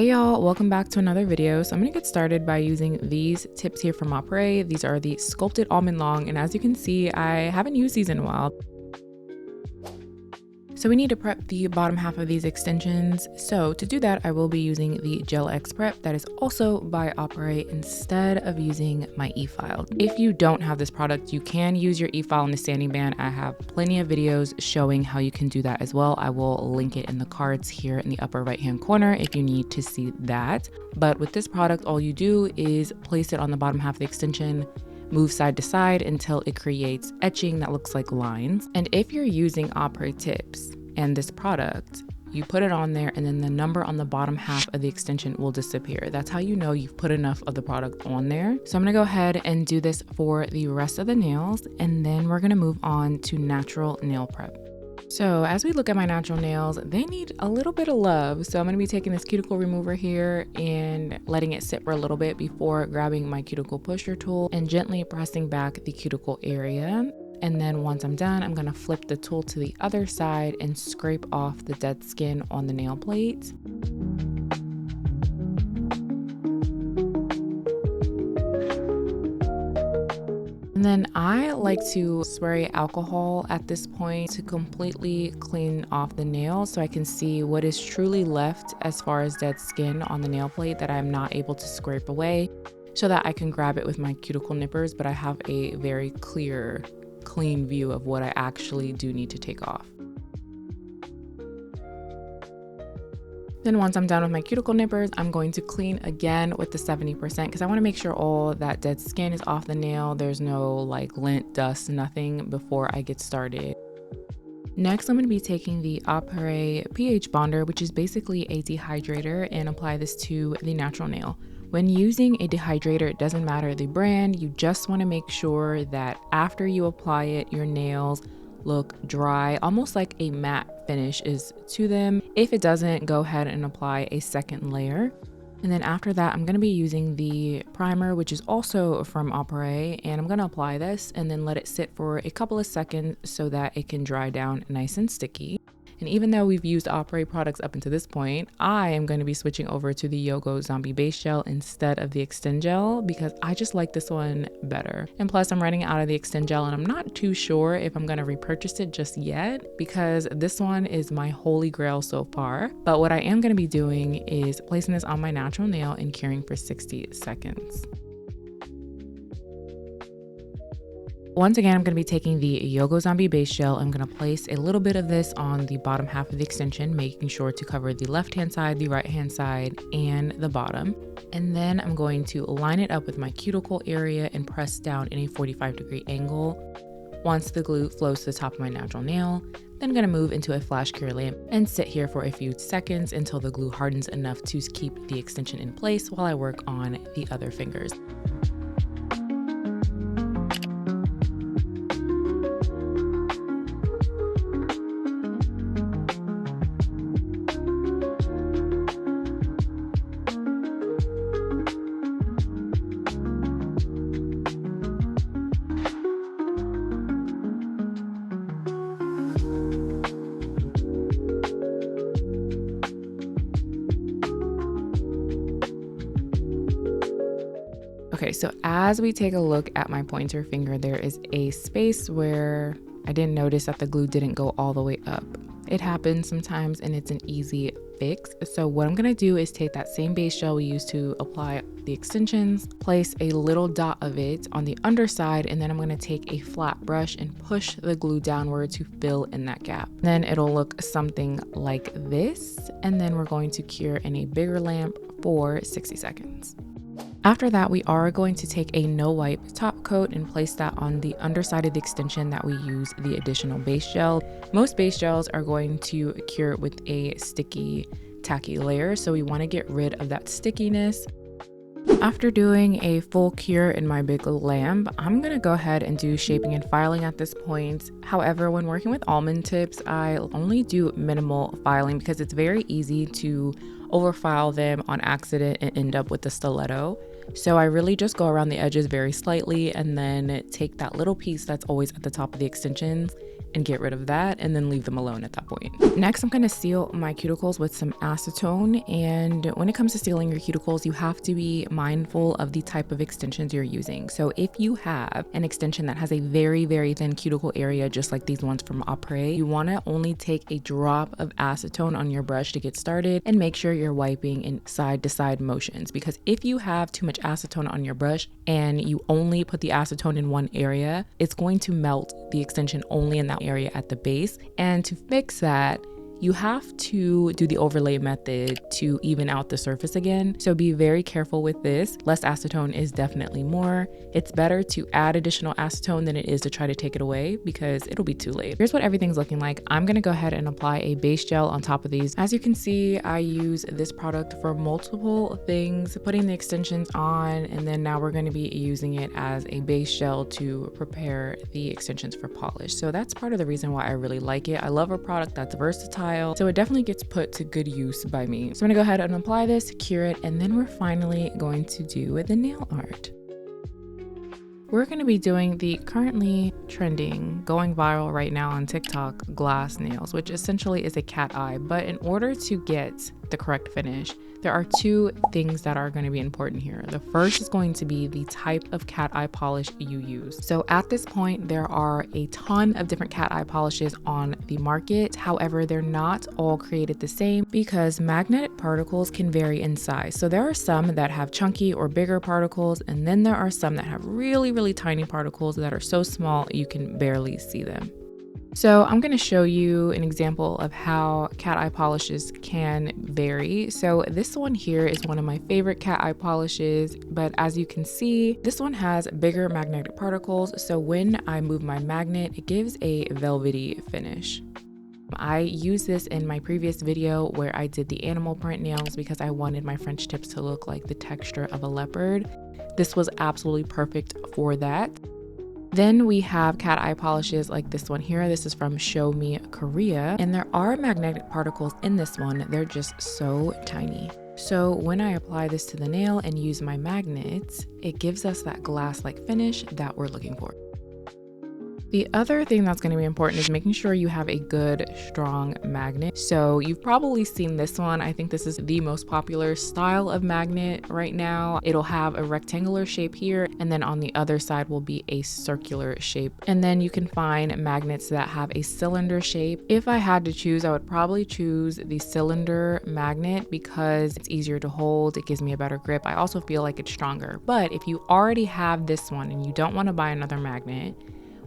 Hey y'all, welcome back to another video. So I'm gonna get started by using these tips here from Cateye. These are the sculpted almond long, and as you can see, I haven't used these in a while. So we need to prep the bottom half of these extensions. So to do that, I will be using the Gel X Prep that is also by Cateye instead of using my e-file. If you don't have this product, you can use your e-file in the sanding band. I have plenty of videos showing how you can do that as well. I will link it in the cards here in the upper right hand corner if you need to see that. But with this product, all you do is place it on the bottom half of the extension, move side to side until it creates etching that looks like lines. And if you're using Cateye tips and this product, you put it on there and then the number on the bottom half of the extension will disappear. That's how you know you've put enough of the product on there. So I'm gonna go ahead and do this for the rest of the nails, and then we're gonna move on to natural nail prep. So as we look at my natural nails, they need a little bit of love. So I'm gonna be taking this cuticle remover here and letting it sit for a little bit before grabbing my cuticle pusher tool and gently pressing back the cuticle area. And then once I'm done, I'm gonna flip the tool to the other side and scrape off the dead skin on the nail plate. And then I like to spray alcohol at this point to completely clean off the nail so I can see what is truly left as far as dead skin on the nail plate that I'm not able to scrape away, so that I can grab it with my cuticle nippers, but I have a very clear, clean view of what I actually do need to take off. Then once I'm done with my cuticle nippers, I'm going to clean again with the 70% because I want to make sure all that dead skin is off the nail. There's no like lint, dust, nothing before I get started. Next, I'm going to be taking the Cateye pH bonder, which is basically a dehydrator, and apply this to the natural nail. When using a dehydrator, it doesn't matter the brand, you just want to make sure that after you apply it, your nails look dry, almost like a matte finish is to them. If it doesn't, go ahead and apply a second layer. And then after that, I'm going to be using the primer, which is also from Cateye, and I'm going to apply this and then let it sit for a couple of seconds so that it can dry down nice and sticky. And even though we've used Cateye products up until this point, I am going to be switching over to the Yogo Zombie Base Gel instead of the Extend Gel because I just like this one better. And plus I'm running out of the Extend Gel and I'm not too sure if I'm going to repurchase it just yet because this one is my holy grail so far. But what I am going to be doing is placing this on my natural nail and curing for 60 seconds. Once again, I'm going to be taking the Yogo Zombie Base Gel. I'm going to place a little bit of this on the bottom half of the extension, making sure to cover the left-hand side, the right-hand side, and the bottom. And then I'm going to line it up with my cuticle area and press down in a 45-degree angle. Once the glue flows to the top of my natural nail, then I'm going to move into a flash cure lamp and sit here for a few seconds until the glue hardens enough to keep the extension in place while I work on the other fingers. Okay, so as we take a look at my pointer finger, there is a space where I didn't notice that the glue didn't go all the way up. It happens sometimes and it's an easy fix. So what I'm gonna do is take that same base gel we used to apply the extensions, place a little dot of it on the underside, and then I'm gonna take a flat brush and push the glue downward to fill in that gap. Then it'll look something like this, and then we're going to cure in a bigger lamp for 60 seconds. After that, we are going to take a no wipe top coat and place that on the underside of the extension that we use the additional base gel. Most base gels are going to cure with a sticky, tacky layer, so we want to get rid of that stickiness. After doing a full cure in my big lamp, I'm going to go ahead and do shaping and filing at this point. However, when working with almond tips, I only do minimal filing because it's very easy to overfile them on accident and end up with a stiletto. So I really just go around the edges very slightly and then take that little piece that's always at the top of the extensions and get rid of that and then leave them alone at that point. Next, I'm going to seal my cuticles with some acetone. And when it comes to sealing your cuticles, you have to be mindful of the type of extensions you're using. So if you have an extension that has a very, very thin cuticle area, just like these ones from Après, you want to only take a drop of acetone on your brush to get started and make sure you're wiping in side to side motions, because if you have too much acetone on your brush and you only put the acetone in one area, it's going to melt the extension only in that area at the base. And to fix that, you have to do the overlay method to even out the surface again. So be very careful with this. Less acetone is definitely more. It's better to add additional acetone than it is to try to take it away, because it'll be too late. Here's what everything's looking like. I'm gonna go ahead and apply a base gel on top of these. As you can see, I use this product for multiple things, putting the extensions on, and then now we're gonna be using it as a base gel to prepare the extensions for polish. So that's part of the reason why I really like it. I love a product that's versatile, so it definitely gets put to good use by me. So I'm gonna go ahead and apply this, cure it, and then we're finally going to do the nail art. We're going to be doing the currently trending, going viral right now on TikTok, glass nails, which essentially is a cat eye. But in order to get the correct finish, there are two things that are going to be important here. The first is going to be the type of cat eye polish you use. So at this point, there are a ton of different cat eye polishes on the market. However, they're not all created the same because magnetic particles can vary in size. So there are some that have chunky or bigger particles, and then there are some that have really, really tiny particles that are so small you can barely see them. So I'm going to show you an example of how cat eye polishes can vary. So this one here is one of my favorite cat eye polishes, but as you can see, this one has bigger magnetic particles. So when I move my magnet, it gives a velvety finish. I used this in my previous video where I did the animal print nails because I wanted my French tips to look like the texture of a leopard. This was absolutely perfect for that. Then we have cat eye polishes like this one here. This is from Show Me Korea, and there are magnetic particles in this one. They're just so tiny. So when I apply this to the nail and use my magnets, it gives us that glass-like finish that we're looking for. The other thing that's going to be important is making sure you have a good, strong magnet. So you've probably seen this one. I think this is the most popular style of magnet right now. It'll have a rectangular shape here, and then on the other side will be a circular shape. And then you can find magnets that have a cylinder shape. If I had to choose, I would probably choose the cylinder magnet because it's easier to hold. It gives me a better grip. I also feel like it's stronger. But if you already have this one and you don't want to buy another magnet,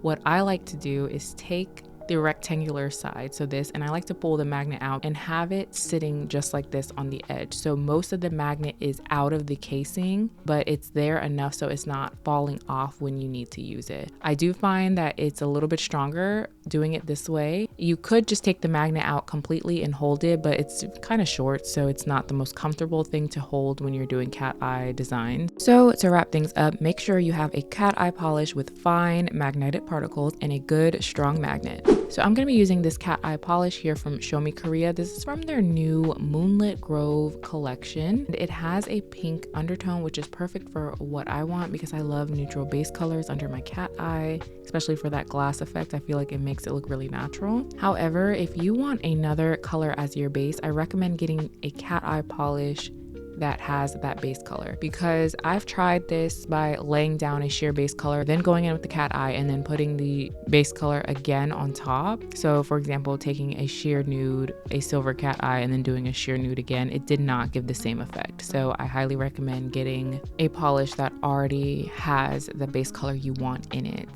what I like to do is take the rectangular side, so this, and I like to pull the magnet out and have it sitting just like this on the edge. So most of the magnet is out of the casing, but it's there enough so it's not falling off when you need to use it. I do find that it's a little bit stronger doing it this way. You could just take the magnet out completely and hold it, but it's kind of short, so it's not the most comfortable thing to hold when you're doing cat eye designs. So to wrap things up, make sure you have a cat eye polish with fine magnetic particles and a good strong magnet. So I'm going to be using this cat eye polish here from Show Me Korea. This is from their new Moonlit Grove collection. It has a pink undertone, which is perfect for what I want because I love neutral base colors under my cat eye, especially for that glass effect. I feel like it makes it look really natural. However, if you want another color as your base, I recommend getting a cat eye polish that has that base color, because I've tried this by laying down a sheer base color, then going in with the cat eye and then putting the base color again on top. So for example, taking a sheer nude, a silver cat eye, and then doing a sheer nude again, it did not give the same effect. So I highly recommend getting a polish that already has the base color you want in it.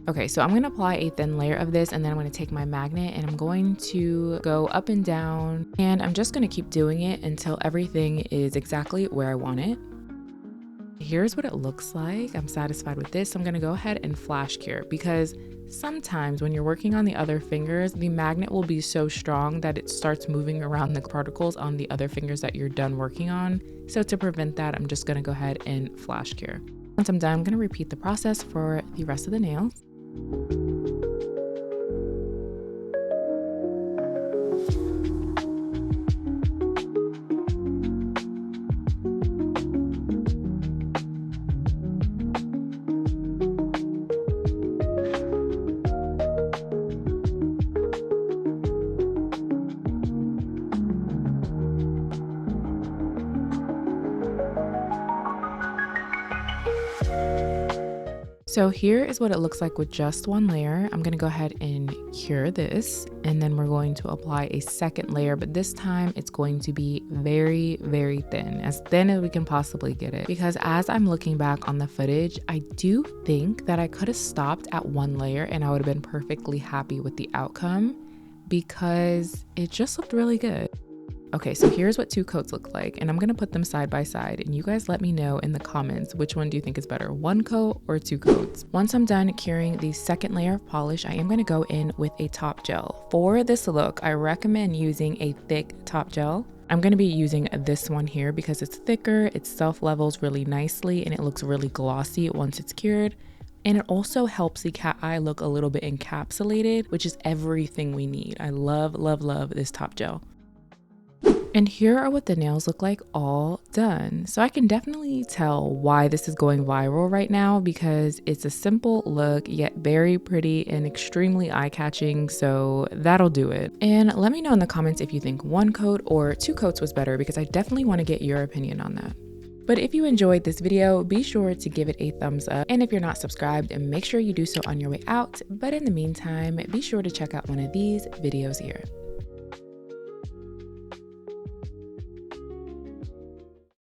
Okay, so I'm gonna apply a thin layer of this, and then I'm gonna take my magnet and I'm going to go up and down, and I'm just gonna keep doing it until everything is exactly where I want it. Here's what it looks like. I'm satisfied with this. So I'm gonna go ahead and flash cure, because sometimes when you're working on the other fingers, the magnet will be so strong that it starts moving around the particles on the other fingers that you're done working on. So to prevent that, I'm just gonna go ahead and flash cure. Once I'm done, I'm gonna repeat the process for the rest of the nails. So here is what it looks like with just one layer. I'm gonna go ahead and cure this, and then we're going to apply a second layer, but this time it's going to be very, very thin as we can possibly get it. Because as I'm looking back on the footage, I do think that I could have stopped at one layer and I would have been perfectly happy with the outcome because it just looked really good. Okay, so here's what 2 coats look like, and I'm gonna put them side by side, and you guys let me know in the comments which one do you think is better, 1 coat or 2 coats. Once I'm done curing the second layer of polish, I am gonna go in with a top gel. For this look, I recommend using a thick top gel. I'm gonna be using this one here because it's thicker, it self-levels really nicely, and it looks really glossy once it's cured. And it also helps the cat eye look a little bit encapsulated, which is everything we need. I love, love, love this top gel. And here are what the nails look like all done. So I can definitely tell why this is going viral right now because it's a simple look, yet very pretty and extremely eye-catching, so that'll do it. And let me know in the comments if you think 1 coat or 2 coats was better because I definitely want to get your opinion on that. But if you enjoyed this video, be sure to give it a thumbs up. And if you're not subscribed, make sure you do so on your way out. But in the meantime, be sure to check out one of these videos here.